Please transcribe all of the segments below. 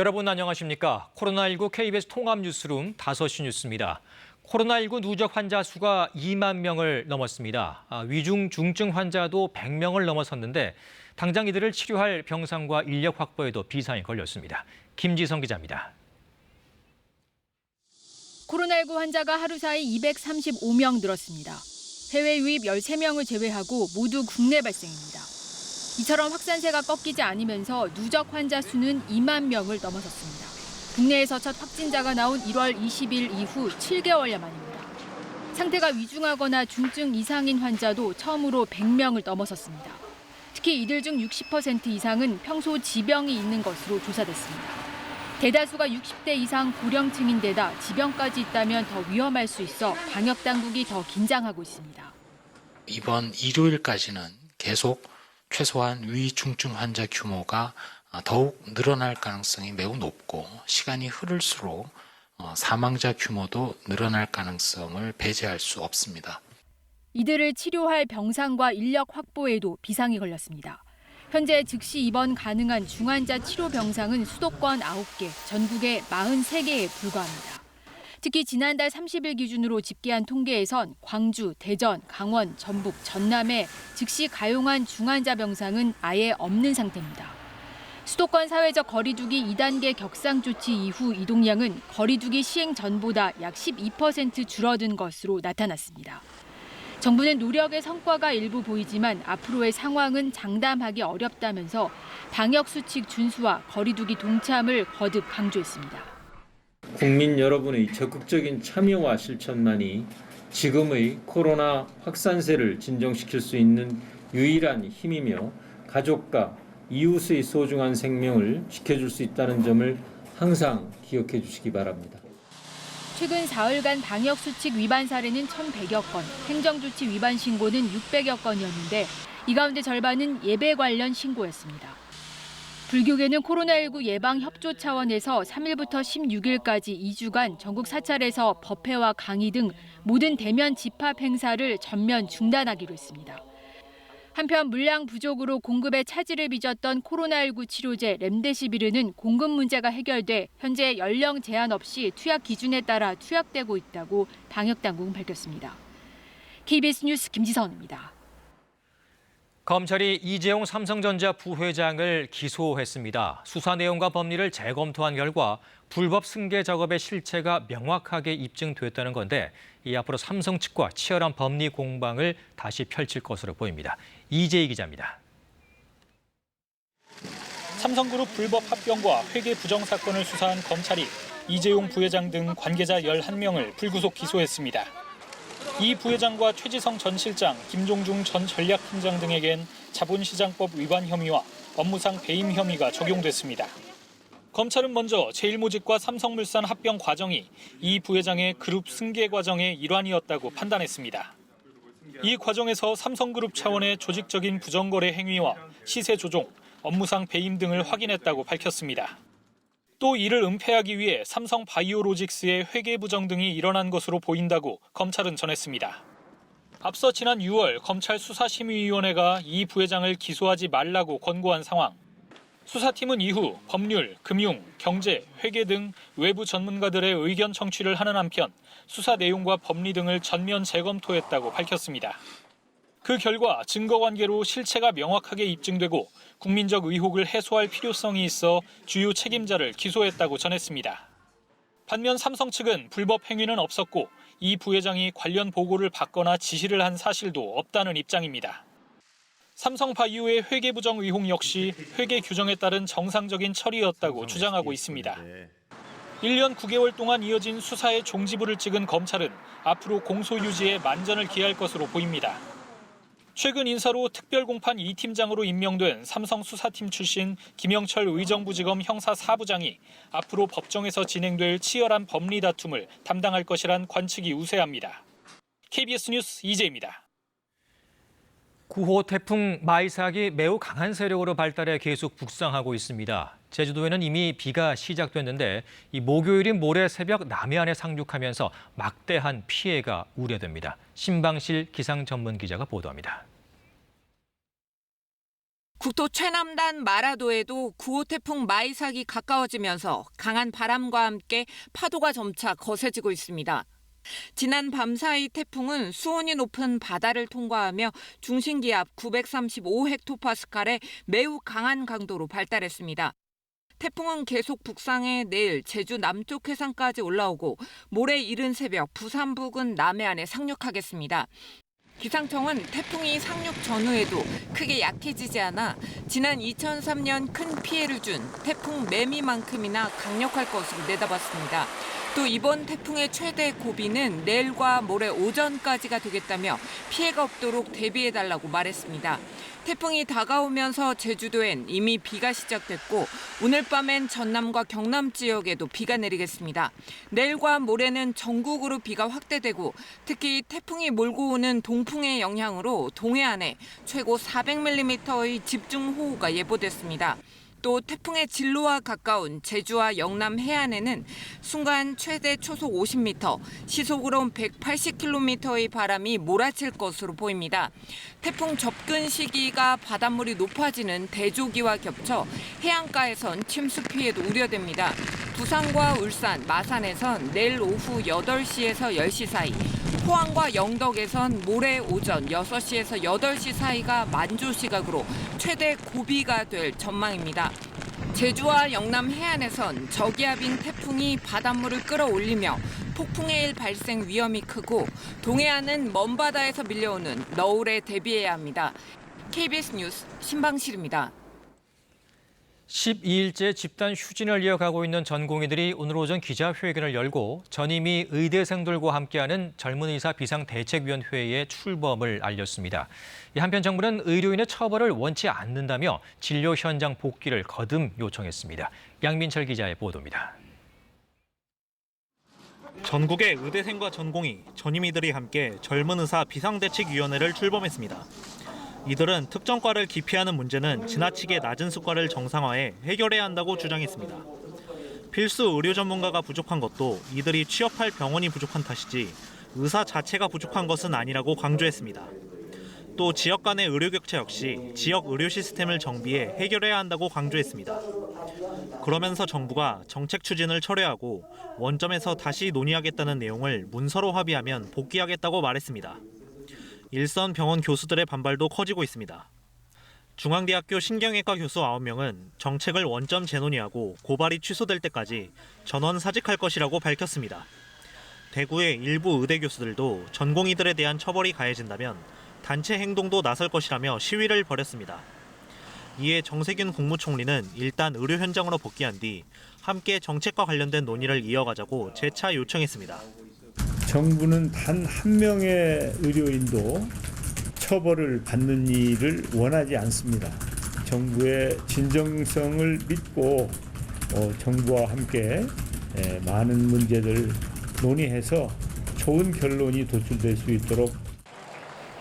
여러분 안녕하십니까? 코로나19 KBS 통합뉴스룸 5시 뉴스입니다. 코로나19 누적 환자 수가 2만 명을 넘었습니다. 위중 중증 환자도 100명을 넘어섰는데 당장 이들을 치료할 병상과 인력 확보에도 비상이 걸렸습니다. 김지성 기자입니다. 코로나19 환자가 하루 사이 235명 늘었습니다. 해외 유입 13명을 제외하고 모두 국내 발생입니다. 이처럼 확산세가 꺾이지 않으면서 누적 환자 수는 2만 명을 넘어섰습니다. 국내에서 첫 확진자가 나온 1월 20일 이후 7개월여 만입니다. 상태가 위중하거나 중증 이상인 환자도 처음으로 100명을 넘어섰습니다. 특히 이들 중 60% 이상은 평소 지병이 있는 것으로 조사됐습니다. 대다수가 60대 이상 고령층인데다 지병까지 있다면 더 위험할 수 있어 방역당국이 더 긴장하고 있습니다. 이번 일요일까지는 계속 최소한 위중증 환자 규모가 더욱 늘어날 가능성이 매우 높고 시간이 흐를수록 사망자 규모도 늘어날 가능성을 배제할 수 없습니다. 이들을 치료할 병상과 인력 확보에도 비상이 걸렸습니다. 현재 즉시 입원 가능한 중환자 치료 병상은 수도권 9개, 전국에 43개에 불과합니다. 특히 지난달 30일 기준으로 집계한 통계에선 광주, 대전, 강원, 전북, 전남에 즉시 가용한 중환자 병상은 아예 없는 상태입니다. 수도권 사회적 거리 두기 2단계 격상 조치 이후 이동량은 거리 두기 시행 전보다 약 12% 줄어든 것으로 나타났습니다. 정부는 노력의 성과가 일부 보이지만 앞으로의 상황은 장담하기 어렵다면서 방역 수칙 준수와 거리 두기 동참을 거듭 강조했습니다. 국민 여러분의 적극적인 참여와 실천만이 지금의 코로나 확산세를 진정시킬 수 있는 유일한 힘이며 가족과 이웃의 소중한 생명을 지켜줄 수 있다는 점을 항상 기억해 주시기 바랍니다. 최근 사흘간 방역수칙 위반 사례는 1,100여 건, 행정조치 위반 신고는 600여 건이었는데 이 가운데 절반은 예배 관련 신고였습니다. 불교계는 코로나19 예방 협조 차원에서 3일부터 16일까지 2주간 전국 사찰에서 법회와 강의 등 모든 대면 집합 행사를 전면 중단하기로 했습니다. 한편 물량 부족으로 공급에 차질을 빚었던 코로나19 치료제 렘데시비르는 공급 문제가 해결돼 현재 연령 제한 없이 투약 기준에 따라 투약되고 있다고 방역당국은 밝혔습니다. KBS 뉴스 김지선입니다. 검찰이 이재용 삼성전자 부회장을 기소했습니다. 수사 내용과 법리를 재검토한 결과 불법 승계 작업의 실체가 명확하게 입증됐다는 건데 이 앞으로 삼성 측과 치열한 법리 공방을 다시 펼칠 것으로 보입니다. 이재희 기자입니다. 삼성그룹 불법 합병과 회계 부정 사건을 수사한 검찰이 이재용 부회장 등 관계자 11명을 불구속 기소했습니다. 이 부회장과 최지성 전 실장, 김종중 전 전략팀장 등에겐 자본시장법 위반 혐의와 업무상 배임 혐의가 적용됐습니다. 검찰은 먼저 제일모직과 삼성물산 합병 과정이 이 부회장의 그룹 승계 과정의 일환이었다고 판단했습니다. 이 과정에서 삼성그룹 차원의 조직적인 부정거래 행위와 시세 조종, 업무상 배임 등을 확인했다고 밝혔습니다. 또 이를 은폐하기 위해 삼성 바이오로직스의 회계 부정 등이 일어난 것으로 보인다고 검찰은 전했습니다. 앞서 지난 6월 검찰 수사심의위원회가 이 부회장을 기소하지 말라고 권고한 상황. 수사팀은 이후 법률, 금융, 경제, 회계 등 외부 전문가들의 의견 청취를 하는 한편 수사 내용과 법리 등을 전면 재검토했다고 밝혔습니다. 그 결과 증거관계로 실체가 명확하게 입증되고 국민적 의혹을 해소할 필요성이 있어 주요 책임자를 기소했다고 전했습니다. 반면 삼성 측은 불법 행위는 없었고 이 부회장이 관련 보고를 받거나 지시를 한 사실도 없다는 입장입니다. 삼성바이오의 회계 부정 의혹 역시 회계 규정에 따른 정상적인 처리였다고 주장하고 있습니다. 1년 9개월 동안 이어진 수사의 종지부를 찍은 검찰은 앞으로 공소 유지에 만전을 기할 것으로 보입니다. 최근 인사로 특별공판 2팀장으로 임명된 삼성 수사팀 출신 김영철 의정부지검 형사 4부장이 앞으로 법정에서 진행될 치열한 법리 다툼을 담당할 것이란 관측이 우세합니다. KBS 뉴스 이재입니다. 9호 태풍 마이삭이 매우 강한 세력으로 발달해 계속 북상하고 있습니다. 제주도에는 이미 비가 시작됐는데 이 목요일인 모레 새벽 남해안에 상륙하면서 막대한 피해가 우려됩니다. 신방실 기상 전문 기자가 보도합니다. 국토 최남단 마라도에도 9호 태풍 마이삭이 가까워지면서 강한 바람과 함께 파도가 점차 거세지고 있습니다. 지난 밤 사이 태풍은 수온이 높은 바다를 통과하며 중심기압 935헥토파스칼의 매우 강한 강도로 발달했습니다. 태풍은 계속 북상해 내일 제주 남쪽 해상까지 올라오고 모레 이른 새벽 부산 부근 남해안에 상륙하겠습니다. 기상청은 태풍이 상륙 전후에도 크게 약해지지 않아 지난 2003년 큰 피해를 준 태풍 매미만큼이나 강력할 것으로 내다봤습니다. 또 이번 태풍의 최대 고비는 내일과 모레 오전까지가 되겠다며 피해가 없도록 대비해달라고 말했습니다. 태풍이 다가오면서 제주도엔 이미 비가 시작됐고 오늘 밤엔 전남과 경남 지역에도 비가 내리겠습니다. 내일과 모레는 전국으로 비가 확대되고 특히 태풍이 몰고 오는 동풍의 영향으로 동해안에 최고 400mm의 집중호우가 예보됐습니다. 또 태풍의 진로와 가까운 제주와 영남 해안에는 순간 최대 초속 50m, 시속으로 180km의 바람이 몰아칠 것으로 보입니다. 태풍 접근 시기가 바닷물이 높아지는 대조기와 겹쳐 해안가에선 침수 피해도 우려됩니다. 부산과 울산, 마산에선 내일 오후 8시에서 10시 사이, 포항과 영덕에선 모레 오전 6시에서 8시 사이가 만조 시각으로 최대 고비가 될 전망입니다. 제주와 영남 해안에선 저기압인 태풍이 바닷물을 끌어올리며 폭풍의 일 발생 위험이 크고 동해안은 먼 바다에서 밀려오는 너울에 대비해야 합니다. KBS 뉴스 신방실입니다. 12일째 집단 휴진을 이어가고 있는 전공의들이 오늘 오전 기자회견을 열고 전임의 의대생들과 함께하는 젊은의사 비상대책위원회의 출범을 알렸습니다. 한편 정부는 의료인의 처벌을 원치 않는다며 진료 현장 복귀를 거듭 요청했습니다. 양민철 기자의 보도입니다. 전국의 의대생과 전공의, 전임의들이 함께 젊은의사 비상대책위원회를 출범했습니다. 이들은 특정과를 기피하는 문제는 지나치게 낮은 수가를 정상화해 해결해야 한다고 주장했습니다. 필수 의료 전문가가 부족한 것도 이들이 취업할 병원이 부족한 탓이지 의사 자체가 부족한 것은 아니라고 강조했습니다. 또 지역 간의 의료 격차 역시 지역 의료 시스템을 정비해 해결해야 한다고 강조했습니다. 그러면서 정부가 정책 추진을 철회하고 원점에서 다시 논의하겠다는 내용을 문서로 합의하면 복귀하겠다고 말했습니다. 일선 병원 교수들의 반발도 커지고 있습니다. 중앙대학교 신경외과 교수 9명은 정책을 원점 재논의하고 고발이 취소될 때까지 전원 사직할 것이라고 밝혔습니다. 대구의 일부 의대 교수들도 전공의들에 대한 처벌이 가해진다면 단체 행동도 나설 것이라며 시위를 벌였습니다. 이에 정세균 국무총리는 일단 의료 현장으로 복귀한 뒤 함께 정책과 관련된 논의를 이어가자고 재차 요청했습니다. 정부는 단 한 명의 의료인도 처벌을 받는 일을 원하지 않습니다. 정부의 진정성을 믿고 정부와 함께 많은 문제들 논의해서 좋은 결론이 도출될 수 있도록.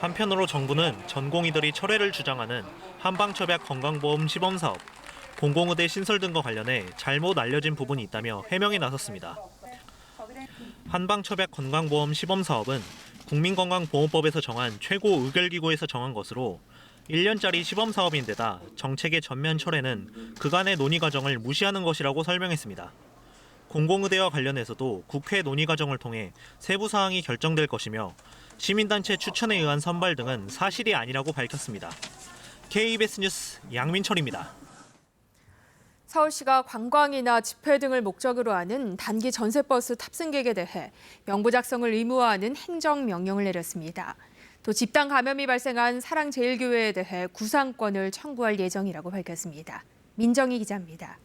한편으로 정부는 전공의들이 철회를 주장하는 한방첩약 건강보험 시범사업, 공공의대 신설 등과 관련해 잘못 알려진 부분이 있다며 해명에 나섰습니다. 한방첩약 건강보험 시범사업은 국민건강보험법에서 정한 최고 의결기구에서 정한 것으로 1년짜리 시범사업인데다 정책의 전면 철회는 그간의 논의 과정을 무시하는 것이라고 설명했습니다. 공공의대와 관련해서도 국회 논의 과정을 통해 세부 사항이 결정될 것이며 시민단체 추천에 의한 선발 등은 사실이 아니라고 밝혔습니다. KBS 뉴스 양민철입니다. 서울시가 관광이나 집회 등을 목적으로 하는 단기 전세버스 탑승객에 대해 명부 작성을 의무화하는 행정명령을 내렸습니다. 또 집단 감염이 발생한 사랑제일교회에 대해 구상권을 청구할 예정이라고 밝혔습니다. 민정희 기자입니다.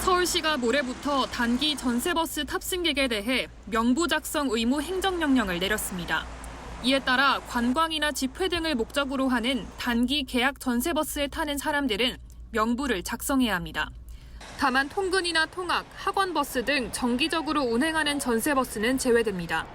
서울시가 모레부터 단기 전세버스 탑승객에 대해 명부 작성 의무 행정명령을 내렸습니다. 이에 따라 관광이나 집회 등을 목적으로 하는 단기 계약 전세버스에 타는 사람들은 명부를 작성해야 합니다. 다만 통근이나 통학, 학원버스 등 정기적으로 운행하는 전세버스는 제외됩니다.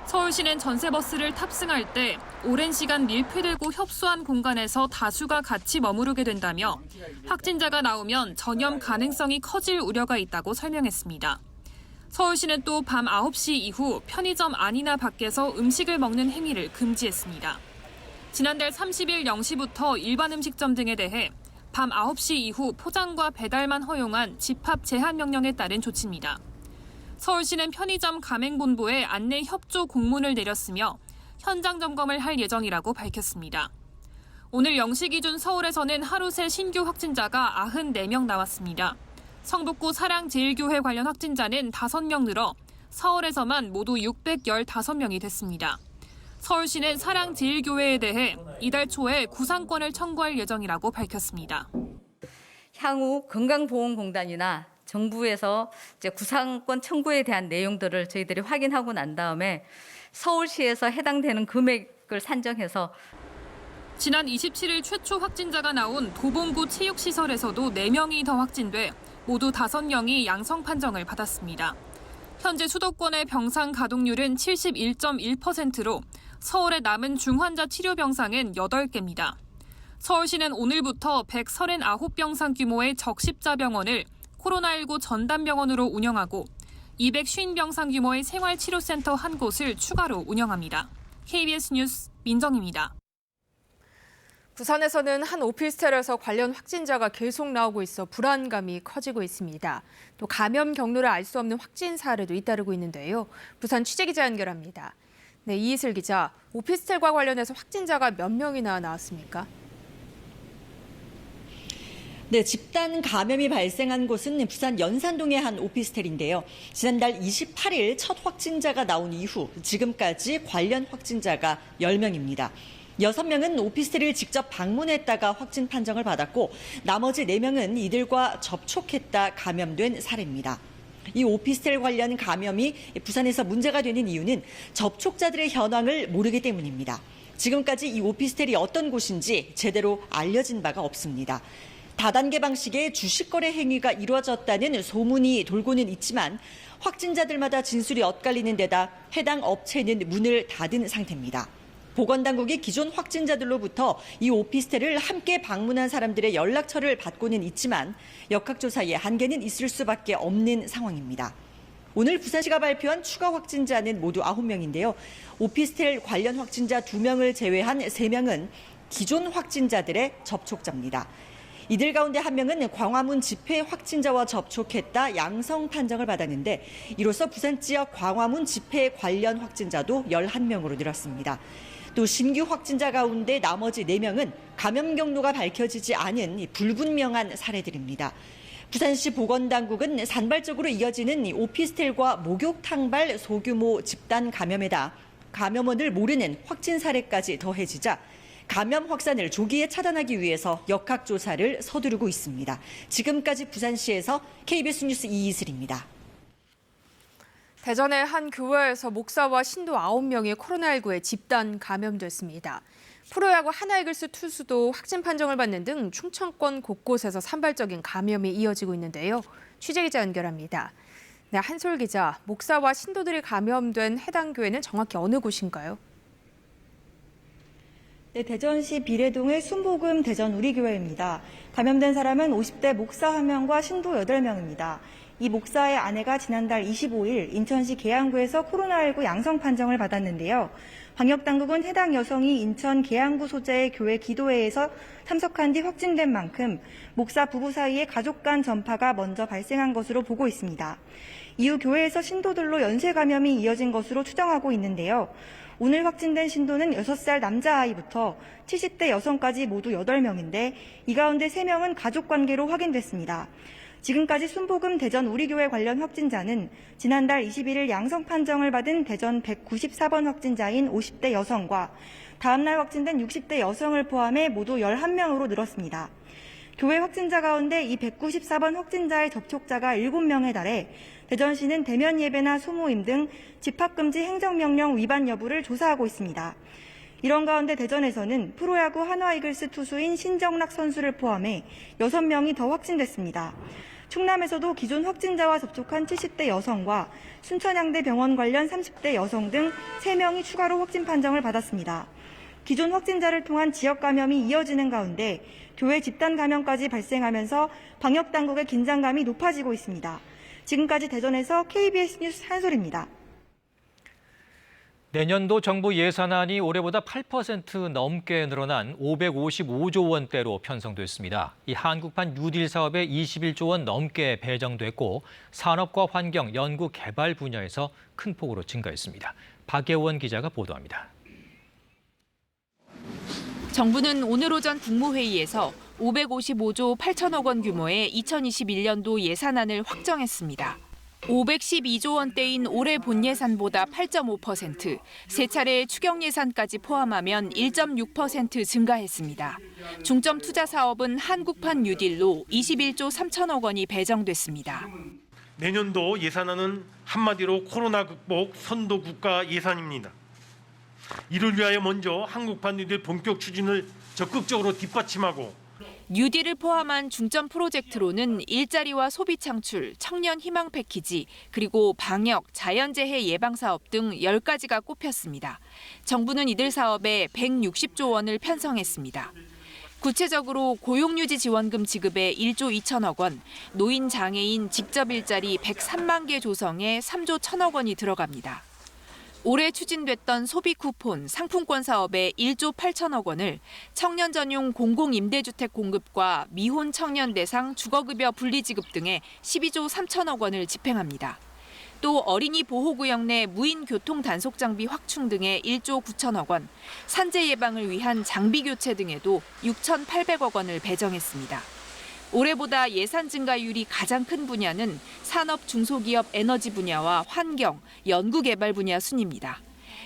서울시는 전세버스를 탑승할 때 오랜 시간 밀폐되고 협소한 공간에서 다수가 같이 머무르게 된다며 확진자가 나오면 전염 가능성이 커질 우려가 있다고 설명했습니다. 서울시는 또 밤 9시 이후 편의점 안이나 밖에서 음식을 먹는 행위를 금지했습니다. 지난달 30일 0시부터 일반 음식점 등에 대해 밤 9시 이후 포장과 배달만 허용한 집합 제한 명령에 따른 조치입니다. 서울시는 편의점 가맹본부에 안내 협조 공문을 내렸으며 현장 점검을 할 예정이라고 밝혔습니다. 오늘 0시 기준 서울에서는 하루 새 신규 확진자가 94명 나왔습니다. 성북구 사랑제일교회 관련 확진자는 5명 늘어 서울에서만 모두 615명이 됐습니다. 서울시는 사랑제일교회에 대해 이달 초에 구상권을 청구할 예정이라고 밝혔습니다. 향후 건강보험공단이나 정부에서 이제 구상권 청구에 대한 내용들을 저희들이 확인하고 난 다음에 서울시에서 해당되는 금액을 산정해서 지난 27일 최초 확진자가 나온 도봉구 체육시설에서도 4명이 더 확진돼 모두 5명이 양성 판정을 받았습니다. 현재 수도권의 병상 가동률은 71.1%로 서울의 남은 중환자 치료 병상은 8개입니다. 서울시는 오늘부터 139병상 규모의 적십자병원을 코로나19 전담병원으로 운영하고 250병상 규모의 생활치료센터 한 곳을 추가로 운영합니다. KBS 뉴스 민정입니다. 부산에서는 한 오피스텔에서 관련 확진자가 계속 나오고 있어 불안감이 커지고 있습니다. 또 감염 경로를 알 수 없는 확진 사례도 잇따르고 있는데요. 부산 취재기자 연결합니다. 네, 이희슬 기자, 오피스텔과 관련해서 확진자가 몇 명이나 나왔습니까? 네, 집단 감염이 발생한 곳은 부산 연산동의 한 오피스텔인데요. 지난달 28일 첫 확진자가 나온 이후 지금까지 관련 확진자가 10명입니다. 6명은 오피스텔을 직접 방문했다가 확진 판정을 받았고 나머지 4명은 이들과 접촉했다 감염된 사례입니다. 이 오피스텔 관련 감염이 부산에서 문제가 되는 이유는 접촉자들의 현황을 모르기 때문입니다. 지금까지 이 오피스텔이 어떤 곳인지 제대로 알려진 바가 없습니다. 다단계 방식의 주식거래 행위가 이루어졌다는 소문이 돌고는 있지만 확진자들마다 진술이 엇갈리는 데다 해당 업체는 문을 닫은 상태입니다. 보건당국이 기존 확진자들로부터 이 오피스텔을 함께 방문한 사람들의 연락처를 받고는 있지만 역학조사에 한계는 있을 수밖에 없는 상황입니다. 오늘 부산시가 발표한 추가 확진자는 모두 9명인데요. 오피스텔 관련 확진자 2명을 제외한 3명은 기존 확진자들의 접촉자입니다. 이들 가운데 1명은 광화문 집회 확진자와 접촉했다 양성 판정을 받았는데 이로써 부산 지역 광화문 집회 관련 확진자도 11명으로 늘었습니다. 또 신규 확진자 가운데 나머지 4명은 감염 경로가 밝혀지지 않은 불분명한 사례들입니다. 부산시 보건당국은 산발적으로 이어지는 오피스텔과 목욕탕발 소규모 집단 감염에다 감염원을 모르는 확진 사례까지 더해지자 감염 확산을 조기에 차단하기 위해서 역학조사를 서두르고 있습니다. 지금까지 부산시에서 KBS 뉴스 이희슬입니다. 대전의 한 교회에서 목사와 신도 9명이 코로나19에 집단 감염됐습니다. 프로야구 하나이글스 투수도 확진 판정을 받는 등 충청권 곳곳에서 산발적인 감염이 이어지고 있는데요. 취재기자 연결합니다. 네, 한솔 기자, 목사와 신도들이 감염된 해당 교회는 정확히 어느 곳인가요? 네, 대전시 비례동의 순복음 대전 우리교회입니다. 감염된 사람은 50대 목사 1명과 신도 8명입니다. 이 목사의 아내가 지난달 25일 인천시 계양구에서 코로나19 양성 판정을 받았는데요. 방역당국은 해당 여성이 인천 계양구 소재의 교회 기도회에서 참석한 뒤 확진된 만큼 목사 부부 사이에 가족 간 전파가 먼저 발생한 것으로 보고 있습니다. 이후 교회에서 신도들로 연쇄 감염이 이어진 것으로 추정하고 있는데요. 오늘 확진된 신도는 6살 남자아이부터 70대 여성까지 모두 8명인데 이 가운데 3명은 가족관계로 확인됐습니다. 지금까지 순복음 대전 우리교회 관련 확진자는 지난달 21일 양성 판정을 받은 대전 194번 확진자인 50대 여성과 다음날 확진된 60대 여성을 포함해 모두 11명으로 늘었습니다. 교회 확진자 가운데 이 194번 확진자의 접촉자가 7명에 달해 대전시는 대면 예배나 소모임 등 집합금지 행정명령 위반 여부를 조사하고 있습니다. 이런 가운데 대전에서는 프로야구 한화이글스 투수인 신정락 선수를 포함해 6명이 더 확진됐습니다. 충남에서도 기존 확진자와 접촉한 70대 여성과 순천향대 병원 관련 30대 여성 등 3명이 추가로 확진 판정을 받았습니다. 기존 확진자를 통한 지역 감염이 이어지는 가운데 교회 집단 감염까지 발생하면서 방역당국의 긴장감이 높아지고 있습니다. 지금까지 대전에서 KBS 뉴스 한솔입니다. 내년도 정부 예산안이 올해보다 8% 넘게 늘어난 555조 원대로 편성됐습니다. 이 한국판 뉴딜 사업에 21조 원 넘게 배정됐고 산업과 환경, 연구, 개발 분야에서 큰 폭으로 증가했습니다. 박예원 기자가 보도합니다. 정부는 오늘 오전 국무회의에서 555조 8천억 원 규모의 2021년도 예산안을 확정했습니다. 512조 원대인 올해 본 예산보다 8.5%, 세 차례의 추경 예산까지 포함하면 1.6% 증가했습니다. 중점 투자 사업은 한국판 뉴딜로 21조 3천억 원이 배정됐습니다. 내년도 예산안은 한마디로 코로나 극복 선도 국가 예산입니다. 이를 위하여 먼저 한국판 뉴딜 본격 추진을 적극적으로 뒷받침하고 뉴딜을 포함한 중점 프로젝트로는 일자리와 소비 창출, 청년 희망 패키지, 그리고 방역, 자연재해 예방 사업 등 10가지가 꼽혔습니다. 정부는 이들 사업에 160조 원을 편성했습니다. 구체적으로 고용유지 지원금 지급에 1조 2천억 원, 노인 장애인 직접 일자리 103만 개 조성에 3조 1천억 원이 들어갑니다. 올해 추진됐던 소비 쿠폰, 상품권 사업에 1조 8천억 원을 청년 전용 공공임대주택 공급과 미혼 청년 대상 주거급여 분리지급 등에 12조 3천억 원을 집행합니다. 또 어린이 보호구역 내 무인 교통 단속 장비 확충 등에 1조 9천억 원, 산재 예방을 위한 장비 교체 등에도 6,800억 원을 배정했습니다. 올해보다 예산 증가율이 가장 큰 분야는 산업 중소기업 에너지 분야와 환경, 연구개발 분야 순입니다.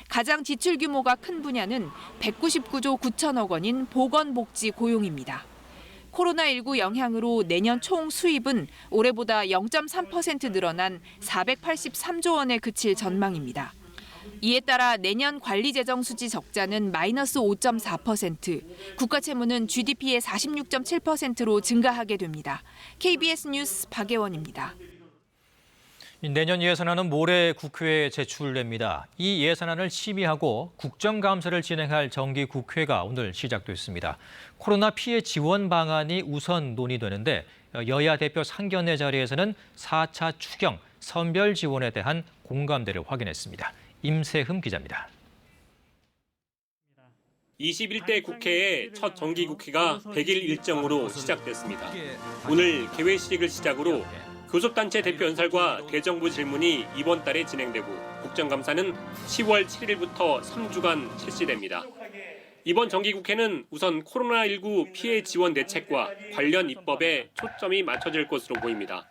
가장 지출 규모가 큰 분야는 199조 9천억 원인 보건복지 고용입니다. 코로나19 영향으로 내년 총 수입은 올해보다 0.3% 늘어난 483조 원에 그칠 전망입니다. 이에 따라 내년 관리재정수지 적자는 마이너스 5.4%, 국가채무는 GDP의 46.7%로 증가하게 됩니다. KBS 뉴스 박예원입니다. 내년 예산안은 모레 국회에 제출됩니다. 이 예산안을 심의하고 국정감사를 진행할 정기국회가 오늘 시작됐습니다. 코로나 피해 지원 방안이 우선 논의되는데 여야 대표 상견례 자리에서는 4차 추경, 선별 지원에 대한 공감대를 확인했습니다. 임세흠 기자입니다. 21대 국회의 첫 정기국회가 100일 일정으로 시작됐습니다. 오늘 개회식을 시작으로 교섭단체 대표 연설과 대정부 질문이 이번 달에 진행되고 국정감사는 10월 7일부터 3주간 실시됩니다. 이번 정기국회는 우선 코로나19 피해 지원 대책과 관련 입법에 초점이 맞춰질 것으로 보입니다.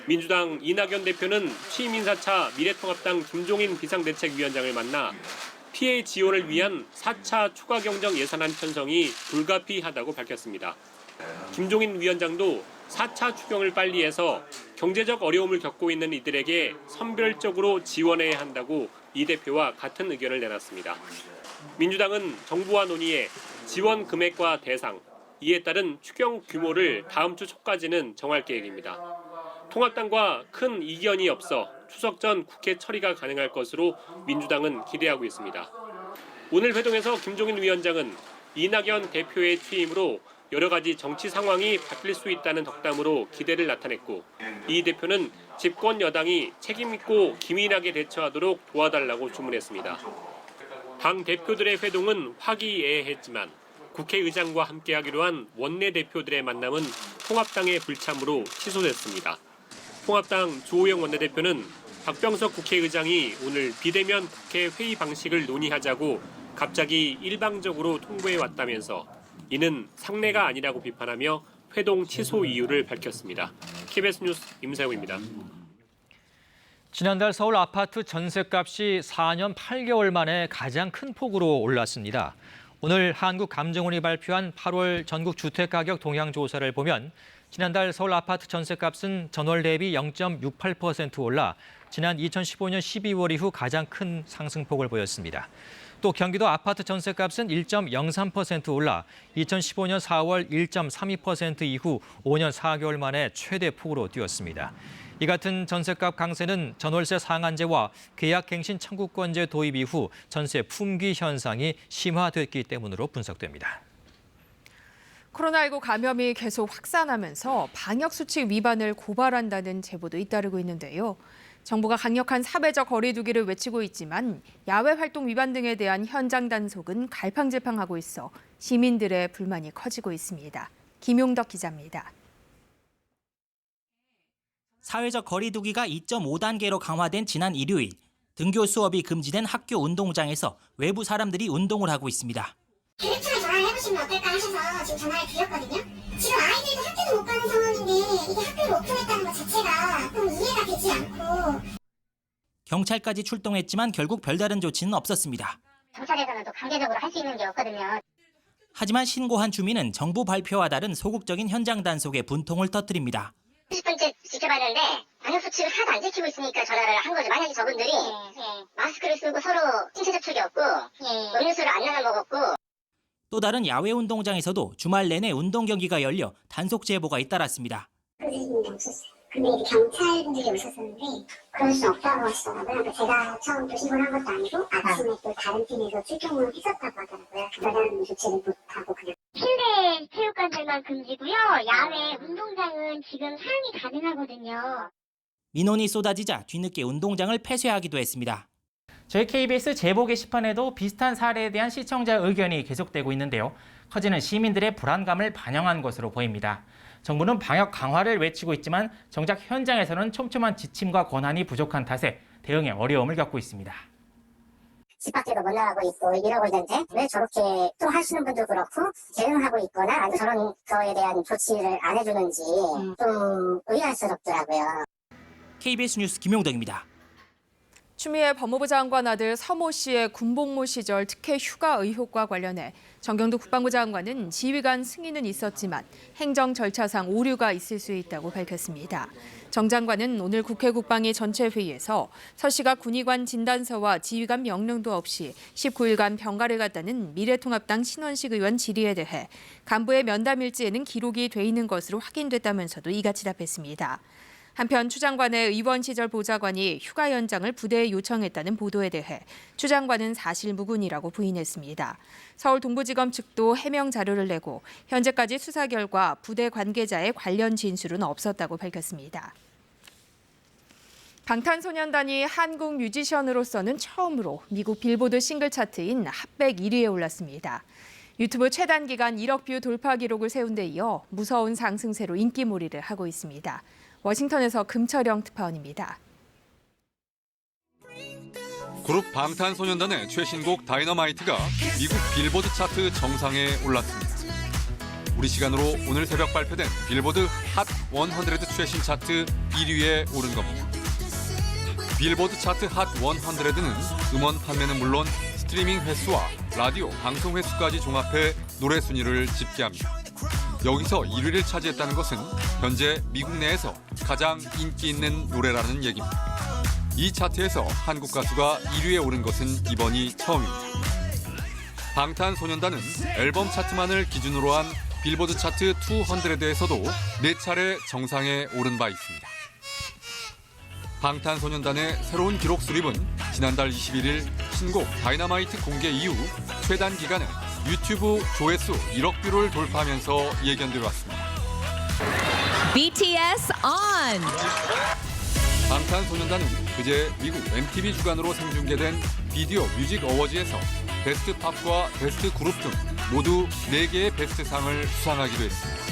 민주당 이낙연 대표는 취임 인사차 미래통합당 김종인 비상대책위원장을 만나 피해 지원을 위한 4차 추가 경정 예산안 편성이 불가피하다고 밝혔습니다. 김종인 위원장도 4차 추경을 빨리 해서 경제적 어려움을 겪고 있는 이들에게 선별적으로 지원해야 한다고 이 대표와 같은 의견을 내놨습니다. 민주당은 정부와 논의해 지원 금액과 대상, 이에 따른 추경 규모를 다음 주 초까지는 정할 계획입니다. 통합당과 큰 이견이 없어 추석 전 국회 처리가 가능할 것으로 민주당은 기대하고 있습니다. 오늘 회동에서 김종인 위원장은 이낙연 대표의 취임으로 여러 가지 정치 상황이 바뀔 수 있다는 덕담으로 기대를 나타냈고 이 대표는 집권 여당이 책임 있고 기민하게 대처하도록 도와달라고 주문했습니다. 당 대표들의 회동은 화기애애했지만 국회의장과 함께하기로 한 원내대표들의 만남은 통합당의 불참으로 취소됐습니다. 통합당 주호영 원내대표는 박병석 국회의장이 오늘 비대면 국회 회의 방식을 논의하자고 갑자기 일방적으로 통보해왔다면서 이는 상례가 아니라고 비판하며 회동 취소 이유를 밝혔습니다. KBS 뉴스 임세호입니다. 지난달 서울 아파트 전셋값이 4년 8개월 만에 가장 큰 폭으로 올랐습니다. 오늘 한국감정원이 발표한 8월 전국 주택가격 동향 조사를 보면 지난달 서울 아파트 전셋값은 전월 대비 0.68% 올라 지난 2015년 12월 이후 가장 큰 상승폭을 보였습니다. 또 경기도 아파트 전셋값은 1.03% 올라 2015년 4월 1.32% 이후 5년 4개월 만에 최대 폭으로 뛰었습니다. 이 같은 전셋값 강세는 전월세 상한제와 계약갱신 청구권제 도입 이후 전세 품귀 현상이 심화됐기 때문으로 분석됩니다. 코로나19 감염이 계속 확산하면서 방역수칙 위반을 고발한다는 제보도 잇따르고 있는데요. 정부가 강력한 사회적 거리 두기를 외치고 있지만 야외 활동 위반 등에 대한 현장 단속은 갈팡질팡하고 있어 시민들의 불만이 커지고 있습니다. 김용덕 기자입니다. 사회적 거리 두기가 2.5단계로 강화된 지난 일요일, 등교 수업이 금지된 학교 운동장에서 외부 사람들이 운동을 하고 있습니다. 교육청에 전화를 해보시면 어떨까 하셔서 지금 전화를 드렸거든요. 지금 아이들도 학교도 못 가는 상황인데 이게 학교를 오픈했다는 것 자체가 좀 이해가 되지 않고. 경찰까지 출동했지만 결국 별다른 조치는 없었습니다. 경찰에서는 또 강제적으로 할 수 있는 게 없거든요. 하지만 신고한 주민은 정부 발표와 다른 소극적인 현장 단속에 분통을 터뜨립니다. 10분째 지켜봤는데 방역수칙을 하나도 안 지키고 있으니까 전화를 한 거죠. 만약에 저분들이 마스크를 쓰고 서로 신체 접촉이 없고 음료수를 안 나눠 먹었고. 또 다른 야외 운동장에서도 주말 내내 운동 경기가 열려 단속 제보가 잇따랐습니다. 그런 일은 없었어요. 근데 이제 경찰분들이 오셨었는데 그럴 수 없다고 하시더라고요. 그러니까 제가 처음 신고를 한 것도 아니고 아침에 또 다른 팀에서 출동을 했었다고 하더라고요. 별다른 조치를 못하고 그냥. 실내 체육관들만 금지고요. 야외 운동장은 지금 사용이 가능하거든요. 민원이 쏟아지자 뒤늦게 운동장을 폐쇄하기도 했습니다. 저희 KBS 제보 게시판에도 비슷한 사례에 대한 시청자 의견이 계속되고 있는데요. 커지는 시민들의 불안감을 반영한 것으로 보입니다. 정부는 방역 강화를 외치고 있지만 정작 현장에서는 촘촘한 지침과 권한이 부족한 탓에 대응에 어려움을 겪고 있습니다. 집 밖에도 못 나가고 있고 이러고 있는데 왜 저렇게 또 하시는 분도 그렇고 대응하고 있거나 저런 거에 대한 조치를 안 해주는지 좀 의아스럽더라고요. KBS 뉴스 김용덕입니다. 추미애 법무부 장관 아들 서모 씨의 군복무 시절 특혜 휴가 의혹과 관련해 정경두 국방부 장관은 지휘관 승인은 있었지만 행정 절차상 오류가 있을 수 있다고 밝혔습니다. 정 장관은 오늘 국회 국방위 전체 회의에서 서 씨가 군의관 진단서와 지휘관 명령도 없이 19일간 병가를 갔다는 미래통합당 신원식 의원 질의에 대해 간부의 면담 일지에는 기록이 돼 있는 것으로 확인됐다면서도 이같이 답했습니다. 한편 추 장관의 의원 시절 보좌관이 휴가 연장을 부대에 요청했다는 보도에 대해 추 장관은 사실무근이라고 부인했습니다. 서울 동부지검 측도 해명 자료를 내고 현재까지 수사 결과 부대 관계자의 관련 진술은 없었다고 밝혔습니다. 방탄소년단이 한국 뮤지션으로서는 처음으로 미국 빌보드 싱글 차트인 핫백 1위에 올랐습니다. 유튜브 최단 기간 1억 뷰 돌파 기록을 세운 데 이어 무서운 상승세로 인기몰이를 하고 있습니다. 워싱턴에서 금철영 특파원입니다. 그룹 방탄소년단의 최신곡 다이너마이트가 미국 빌보드 차트 정상에 올랐습니다. 우리 시간으로 오늘 새벽 발표된 빌보드 핫 100 최신 차트 1위에 오른 겁니다. 빌보드 차트 핫 100는 음원 판매는 물론 스트리밍 횟수와 라디오 방송 횟수까지 종합해 노래 순위를 집계합니다. 여기서 1위를 차지했다는 것은 현재 미국 내에서 가장 인기 있는 노래라는 얘기입니다. 이 차트에서 한국 가수가 1위에 오른 것은 이번이 처음입니다. 방탄소년단은 앨범 차트만을 기준으로 한 빌보드 차트 200에서도 4차례 정상에 오른 바 있습니다. 방탄소년단의 새로운 기록 수립은 지난달 21일 신곡 다이너마이트 공개 이후 최단 기간에 유튜브 조회수 1억 뷰를 돌파하면서 예견되어 왔습니다. BTS on! 방탄소년단은 그제 미국 MTV 주간으로 생중계된 비디오 뮤직 어워즈에서 베스트 팝과 베스트 그룹 등 모두 4개의 베스트상을 수상하기도 했습니다.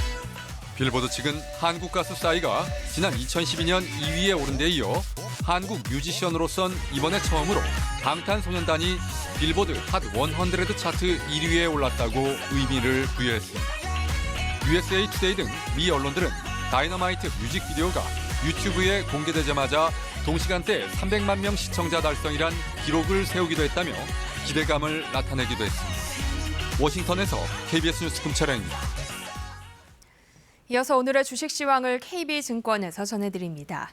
빌보드 측은 한국 가수 싸이가 지난 2012년 2위에 오른 데 이어 한국 뮤지션으로선 이번에 처음으로 방탄소년단이 빌보드 핫 100 차트 1위에 올랐다고 의미를 부여했습니다. USA 투데이 등 미 언론들은 다이너마이트 뮤직비디오가 유튜브에 공개되자마자 동시간대 300만 명 시청자 달성이란 기록을 세우기도 했다며 기대감을 나타내기도 했습니다. 워싱턴에서 KBS 뉴스 금철영입니다. 이어서 오늘의 주식 시황을 KB증권에서 전해드립니다.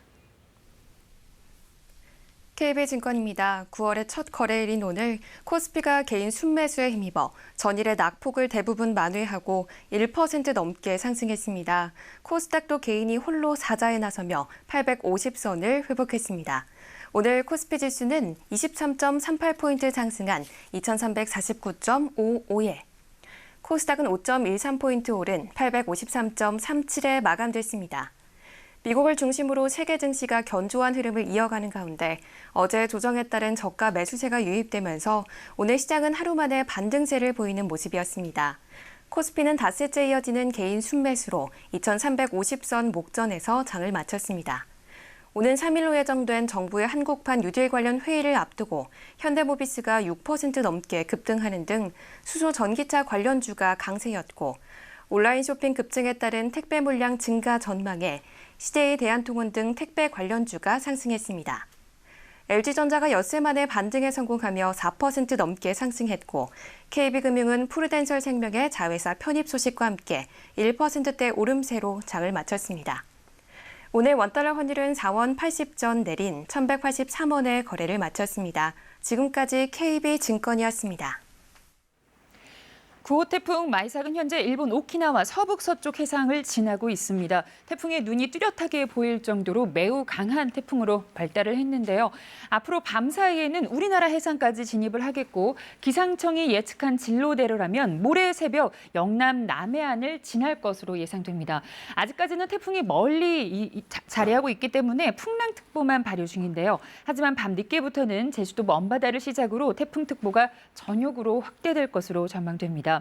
KB증권입니다. 9월의 첫 거래일인 오늘 코스피가 개인 순매수에 힘입어 전일의 낙폭을 대부분 만회하고 1% 넘게 상승했습니다. 코스닥도 개인이 홀로 사자에 나서며 850선을 회복했습니다. 오늘 코스피 지수는 23.38포인트 상승한 2349.55에 코스닥은 5.13포인트 오른 853.37에 마감됐습니다. 미국을 중심으로 세계 증시가 견조한 흐름을 이어가는 가운데 어제 조정에 따른 저가 매수세가 유입되면서 오늘 시장은 하루 만에 반등세를 보이는 모습이었습니다. 코스피는 닷새째 이어지는 개인 순매수로 2,350선 목전에서 장을 마쳤습니다. 오는 3일로 예정된 정부의 한국판 뉴딜 관련 회의를 앞두고 현대모비스가 6% 넘게 급등하는 등 수소 전기차 관련주가 강세였고 온라인 쇼핑 급증에 따른 택배 물량 증가 전망에 CJ 대한통운 등 택배 관련주가 상승했습니다. LG전자가 엿새 만에 반등에 성공하며 4% 넘게 상승했고 KB금융은 프루덴셜 생명의 자회사 편입 소식과 함께 1%대 오름세로 장을 마쳤습니다. 오늘 원달러 환율은 4원 80전 내린 1,183원에 거래를 마쳤습니다. 지금까지 KB증권이었습니다. 9호 태풍 마이삭은 현재 일본 오키나와 서북 서쪽 해상을 지나고 있습니다. 태풍의 눈이 뚜렷하게 보일 정도로 매우 강한 태풍으로 발달을 했는데요. 앞으로 밤 사이에는 우리나라 해상까지 진입을 하겠고 기상청이 예측한 진로대로라면 모레 새벽 영남 남해안을 지날 것으로 예상됩니다. 아직까지는 태풍이 멀리 자리하고 있기 때문에 풍랑특보만 발효 중인데요. 하지만 밤 늦게부터는 제주도 먼바다를 시작으로 태풍특보가 전역으로 확대될 것으로 전망됩니다.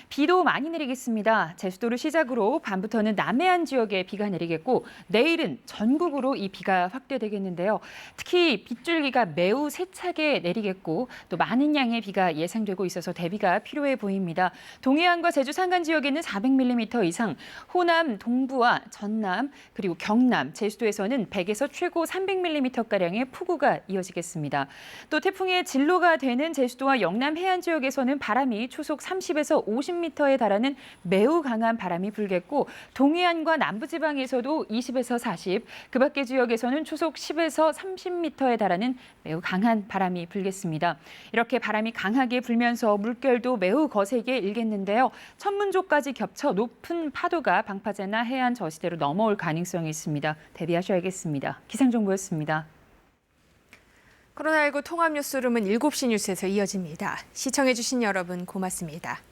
비도 많이 내리겠습니다. 제주도를 시작으로 밤부터는 남해안 지역에 비가 내리겠고 내일은 전국으로 이 비가 확대되겠는데요. 특히 빗줄기가 매우 세차게 내리겠고 또 많은 양의 비가 예상되고 있어서 대비가 필요해 보입니다. 동해안과 제주 산간 지역에는 400mm 이상, 호남, 동부와 전남 그리고 경남, 제주도에서는 100에서 최고 300mm가량의 폭우가 이어지겠습니다. 또 태풍의 진로가 되는 제주도와 영남 해안 지역에서는 바람이 초속 30에서 50m에 달하는 매우 강한 바람이 불겠고 동해안과 남부지방에서도 20에서 40, 그 밖의 지역에서는 초속 10에서 30m에 달하는 매우 강한 바람이 불겠습니다. 이렇게 바람이 강하게 불면서 물결도 매우 거세게 일겠는데요. 천문조까지 겹쳐 높은 파도가 방파제나 해안 저시대로 넘어올 가능성이 있습니다. 대비하셔야겠습니다. 기상정보였습니다. 코로나19 통합뉴스룸은 7시 뉴스에서 이어집니다. 시청해주신 여러분 고맙습니다.